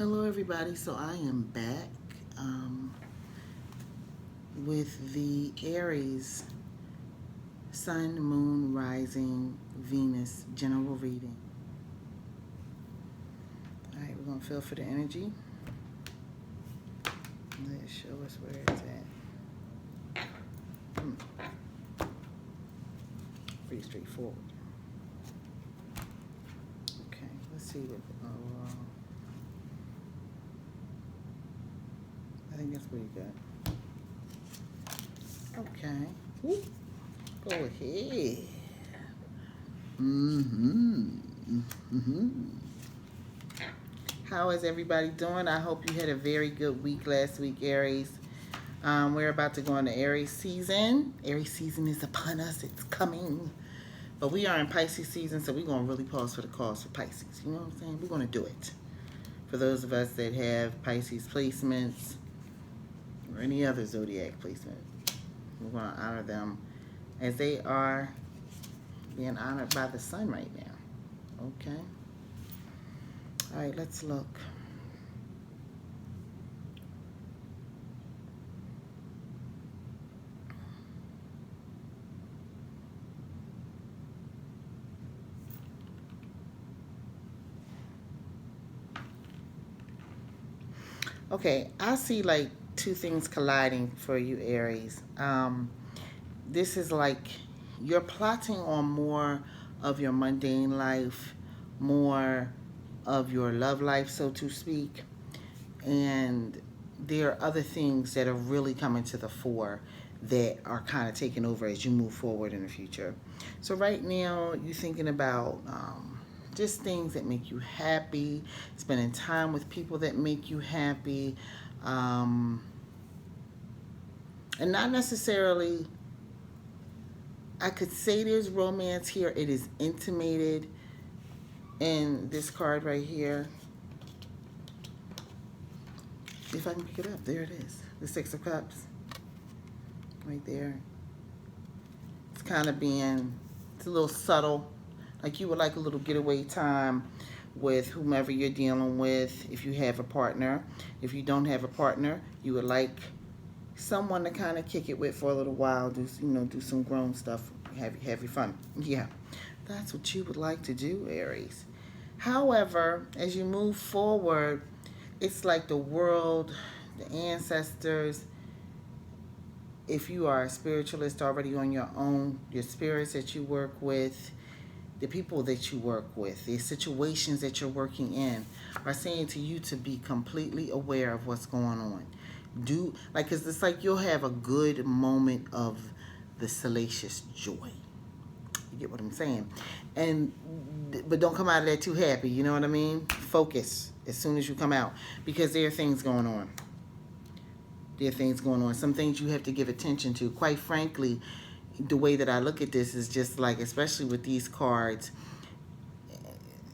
Hello everybody, so I am back with the Aries Sun, Moon, Rising, Venus general reading. Alright, we're going to feel for the energy. Let it show us where it's at. Pretty straightforward. Okay, let's see what, I think that's pretty good. Okay. Woo. Go ahead. How is everybody doing? I hope you had a very good week last week, Aries. We're about to go into Aries season. Aries season is upon us. It's coming. But we are in Pisces season, so we're going to really pause for the cause for Pisces. You know what I'm saying? We're going to do it. For those of us that have Pisces placements or any other zodiac placement, we're going to honor them as they are being honored by the sun right now. Okay? All right, let's look. Okay, I see like two things colliding for you, Aries. This is like you're plotting on more of your mundane life, more of your love life, so to speak. And there are other things that are really coming to the fore that are kind of taking over as you move forward in the future. So right now, you're thinking about just things that make you happy, spending time with people that make you happy, and not necessarily, I could say there's romance here. It is intimated in this card right here. If I can pick it up, there it is. The Six of Cups. Right there. It's kind of it's a little subtle. Like you would like a little getaway time with whomever you're dealing with if you have a partner. If you don't have a partner, you would like someone to kind of kick it with for a little while, do some grown stuff, have your fun. Yeah, that's what you would like to do, Aries. However, as you move forward, it's like the world, the ancestors, if you are a spiritualist already on your own, your spirits that you work with, the people that you work with, the situations that you're working in are saying to you to be completely aware of what's going on. Cause it's like you'll have a good moment of the salacious joy. You get what I'm saying? But don't come out of that too happy, you know what I mean? Focus as soon as you come out, because there are things going on. Some things you have to give attention to. Quite frankly, the way that I look at this is just like, especially with these cards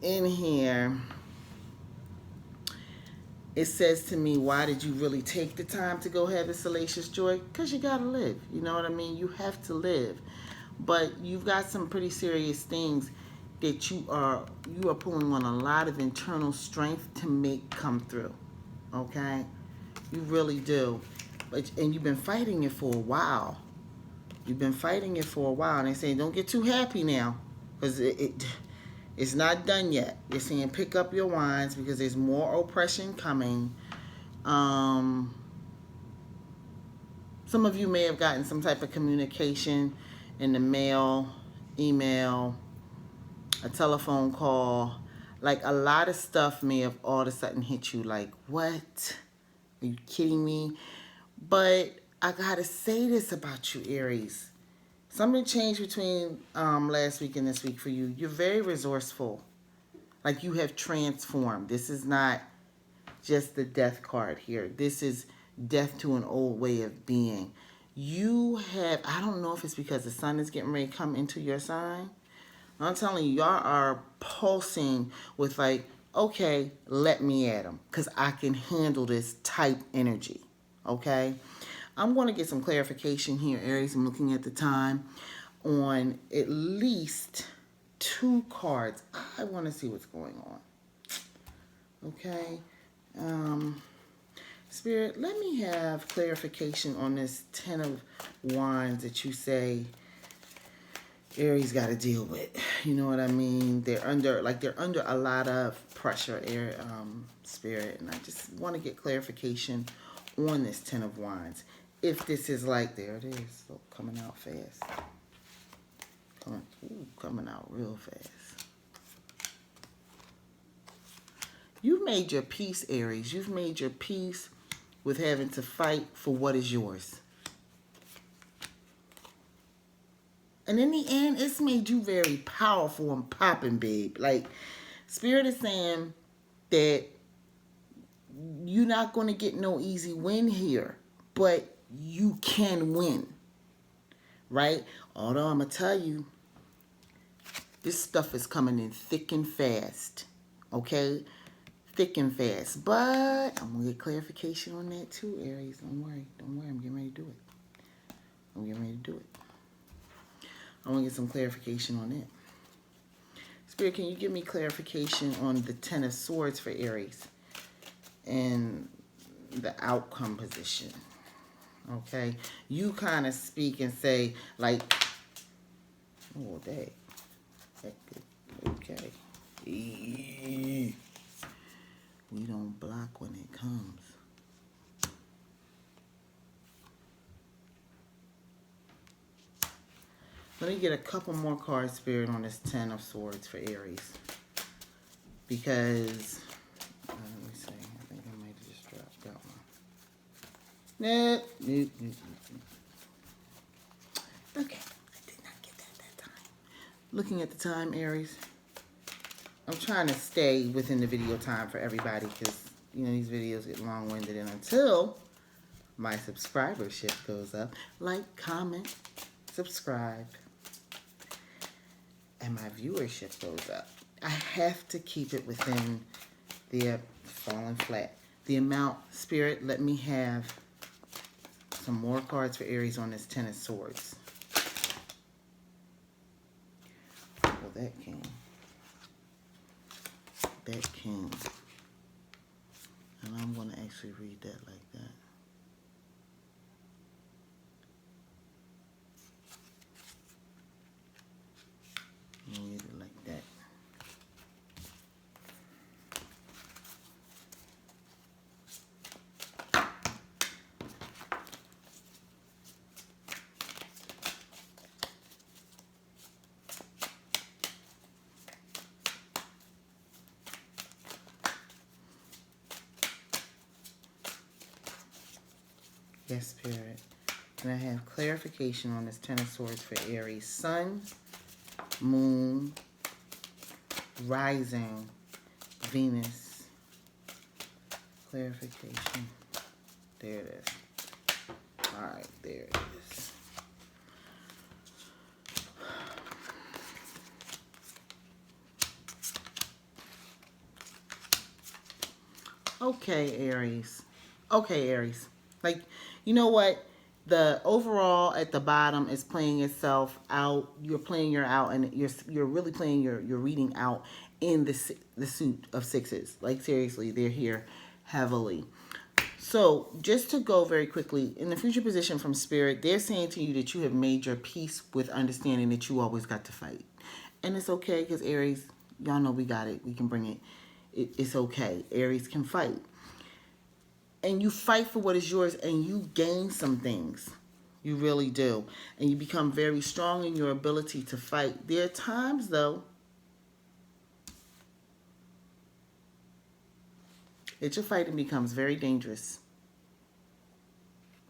in here, it says to me, why did you really take the time to go have the salacious joy? Because you gotta live. You know what I mean? You have to live. But you've got some pretty serious things that you are pulling on a lot of internal strength to make come through. Okay? You really do. And you've been fighting it for a while. And they say, don't get too happy now, because it's not done yet. They're saying pick up your wands because there's more oppression coming. Some of you may have gotten some type of communication in the mail, email, a telephone call. Like a lot of stuff may have all of a sudden hit you like, what? Are you kidding me? But I gotta say this about you, Aries. Something changed between last week and this week for you. You're very resourceful. Like you have transformed. This is not just the death card here. This is death to an old way of being. I don't know if it's because the sun is getting ready to come into your sign. I'm telling you, y'all are pulsing with like, okay, let me at them, because I can handle this type energy. Okay? I'm going to get some clarification here, Aries. I'm looking at the time on at least 2 cards. I want to see what's going on. Okay? Spirit, let me have clarification on this 10 of Wands that you say Aries got to deal with. You know what I mean? They're under a lot of pressure, Spirit, and I just want to get clarification on this 10 of Wands. If this is like, there it is, so coming out fast. Coming out real fast. You've made your peace, Aries. You've made your peace with having to fight for what is yours. And in the end, it's made you very powerful and popping, babe. Like, Spirit is saying that you're not going to get no easy win here, but you can win, right? Although I'm going to tell you, this stuff is coming in thick and fast, okay? Thick and fast. But I'm going to get clarification on that too, Aries. Don't worry. Don't worry. I'm getting ready to do it. I'm getting ready to do it. I want to get some clarification on it. Spirit, can you give me clarification on the 10 of Swords for Aries and the outcome position? Okay? You kind of speak and say, like, oh, that good. Okay. We don't block when it comes. Let me get a couple more cards, Spirit, on this 10 of Swords for Aries. Because, let me see. I think I might have just dropped that one. Nope. Okay. I did not get that time. Looking at the time, Aries. I'm trying to stay within the video time for everybody because, you know, these videos get long-winded. And until my subscribership goes up, like, comment, subscribe, and my viewership goes up, I have to keep it within the falling flat. The amount, Spirit, let me have some more cards for Aries on this 10 of Swords. Well, that came. That king. And I'm going to actually read that like that. Read it like that. Yes, Spirit. And I have clarification on this 10 of Swords for Aries. Sun, Moon, Rising, Venus. Clarification. There it is. Alright, there it is. Okay, Aries. Okay, Aries. Like, you know what? The overall at the bottom is playing itself out. You're playing your out, and you're really playing your reading out in the suit of sixes. Like, seriously, they're here heavily. So, just to go very quickly, in the future position from Spirit, they're saying to you that you have made your peace with understanding that you always got to fight. And it's okay, because Aries, y'all know we got it. We can bring it. It's okay. Aries can fight. And you fight for what is yours, and you gain some things. You really do. And you become very strong in your ability to fight. There are times, though, that your fighting becomes very dangerous.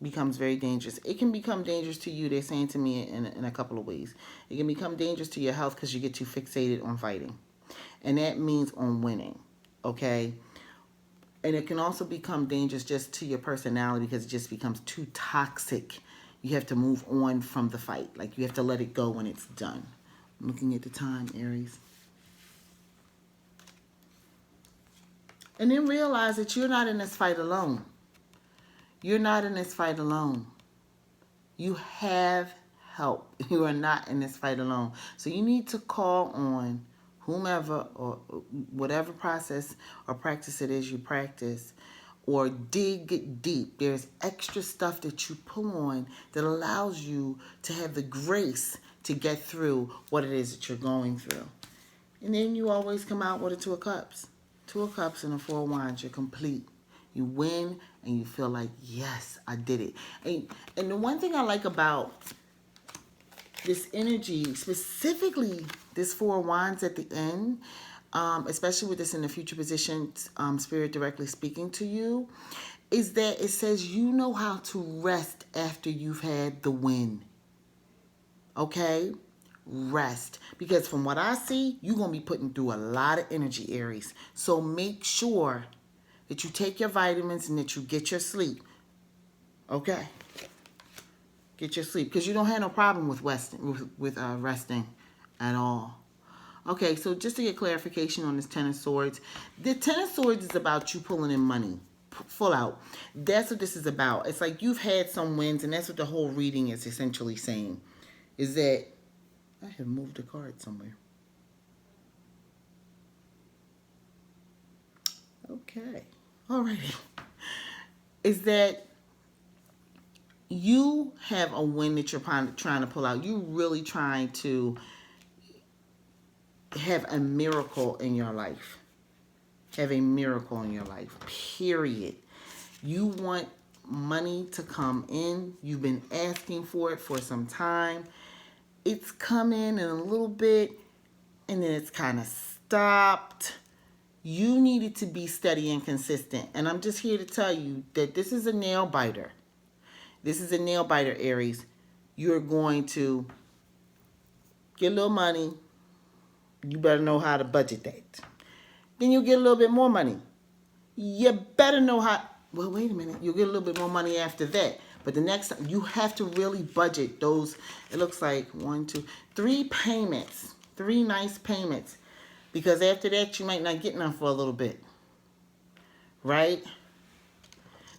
Becomes very dangerous. It can become dangerous to you, they're saying to me, in a couple of ways. It can become dangerous to your health because you get too fixated on fighting. And that means on winning. Okay? And it can also become dangerous just to your personality because it just becomes too toxic. You have to move on from the fight. Like, you have to let it go when it's done. I'm looking at the time, Aries. And then realize that you're not in this fight alone. You're not in this fight alone. You have help. You are not in this fight alone. So you need to call on whomever, or whatever process or practice it is you practice, or dig deep. There's extra stuff that you pull on that allows you to have the grace to get through what it is that you're going through. And then you always come out with a Two of Cups. Two of Cups and a Four of Wands. You're complete. You win and you feel like, yes, I did it. And the one thing I like about this energy, specifically this Four of Wands at the end, especially with this in the future position, Spirit directly speaking to you, is that it says you know how to rest after you've had the win. Okay? Rest. Because from what I see, you're going to be putting through a lot of energy, Aries. So make sure that you take your vitamins and that you get your sleep. Okay? Get your sleep. Because you don't have no problem with resting at all. Okay, so just to get clarification on this Ten of Swords. The Ten of Swords is about you pulling in money. Full out. That's what this is about. It's like you've had some wins, and that's what the whole reading is essentially saying. Is that I have moved a card somewhere. Okay. Alrighty. Is that you have a win that you're trying to pull out. You're really trying to have a miracle in your life. Have a miracle in your life. Period. You want money to come in. You've been asking for it for some time. It's coming in a little bit, and then it's kind of stopped. You needed to be steady and consistent. And I'm just here to tell you that this is a nail biter. This is a nail biter, Aries. You're going to get a little money. You better know how to budget that. Then you'll get a little bit more money. You better know how. Well, wait a minute. You'll get a little bit more money after that. But the next time, you have to really budget those. It looks like 1, 2, 3 payments. 3 nice payments. Because after that, you might not get none for a little bit. Right?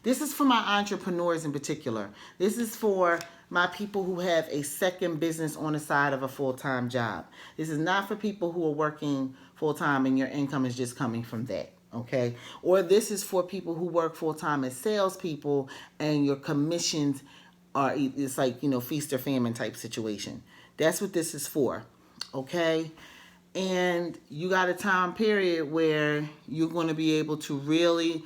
This is for my entrepreneurs in particular. This is for my people who have a second business on the side of a full-time job. This is not for people who are working full-time and your income is just coming from that. Okay? Or this is for people who work full-time as salespeople and your commissions are, it's like, feast or famine type situation. That's what this is for. Okay? And you got a time period where you're going to be able to really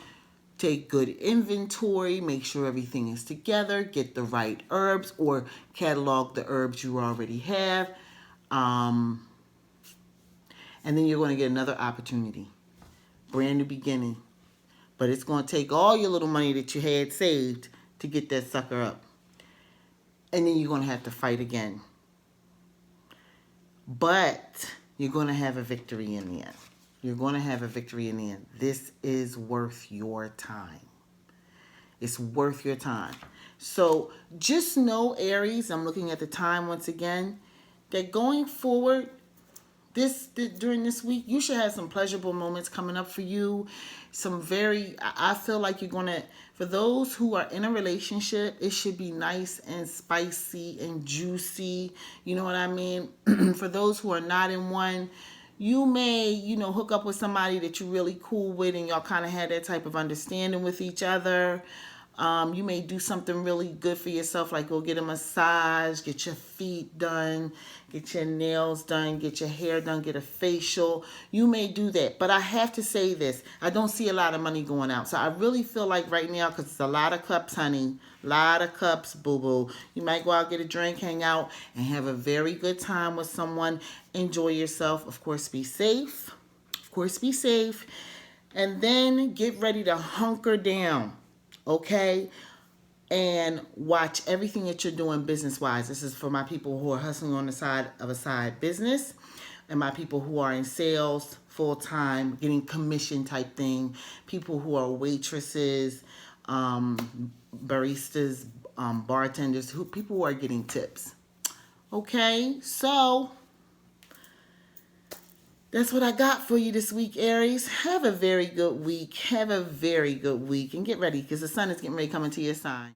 take good inventory, make sure everything is together, get the right herbs or catalog the herbs you already have. And then you're going to get another opportunity. Brand new beginning. But it's going to take all your little money that you had saved to get that sucker up. And then you're going to have to fight again. But you're going to have a victory in the end. You're going to have a victory in the end. This is worth your time. It's worth your time. So just know, Aries, I'm looking at the time once again, that going forward, during this week, you should have some pleasurable moments coming up for you. I feel like you're going to, for those who are in a relationship, it should be nice and spicy and juicy. You know what I mean? For those who are not in one, you may, hook up with somebody that you're really cool with and y'all kind of had that type of understanding with each other. You may do something really good for yourself, like go get a massage, get your feet done, get your nails done, get your hair done, get a facial. You may do that. But I have to say this. I don't see a lot of money going out. So I really feel like right now, because it's a lot of cups, honey, a lot of cups, boo-boo. You might go out, get a drink, hang out, and have a very good time with someone. Enjoy yourself. Of course, be safe. Of course, be safe. And then get ready to hunker down. Okay? And watch everything that you're doing business-wise. This is for my people who are hustling on the side of a side business and my people who are in sales full-time, getting commission type thing, people who are waitresses, baristas, bartenders, people who are getting tips. Okay? So that's what I got for you this week, Aries. Have a very good week. Have a very good week. And get ready because the sun is getting ready to come into your sign.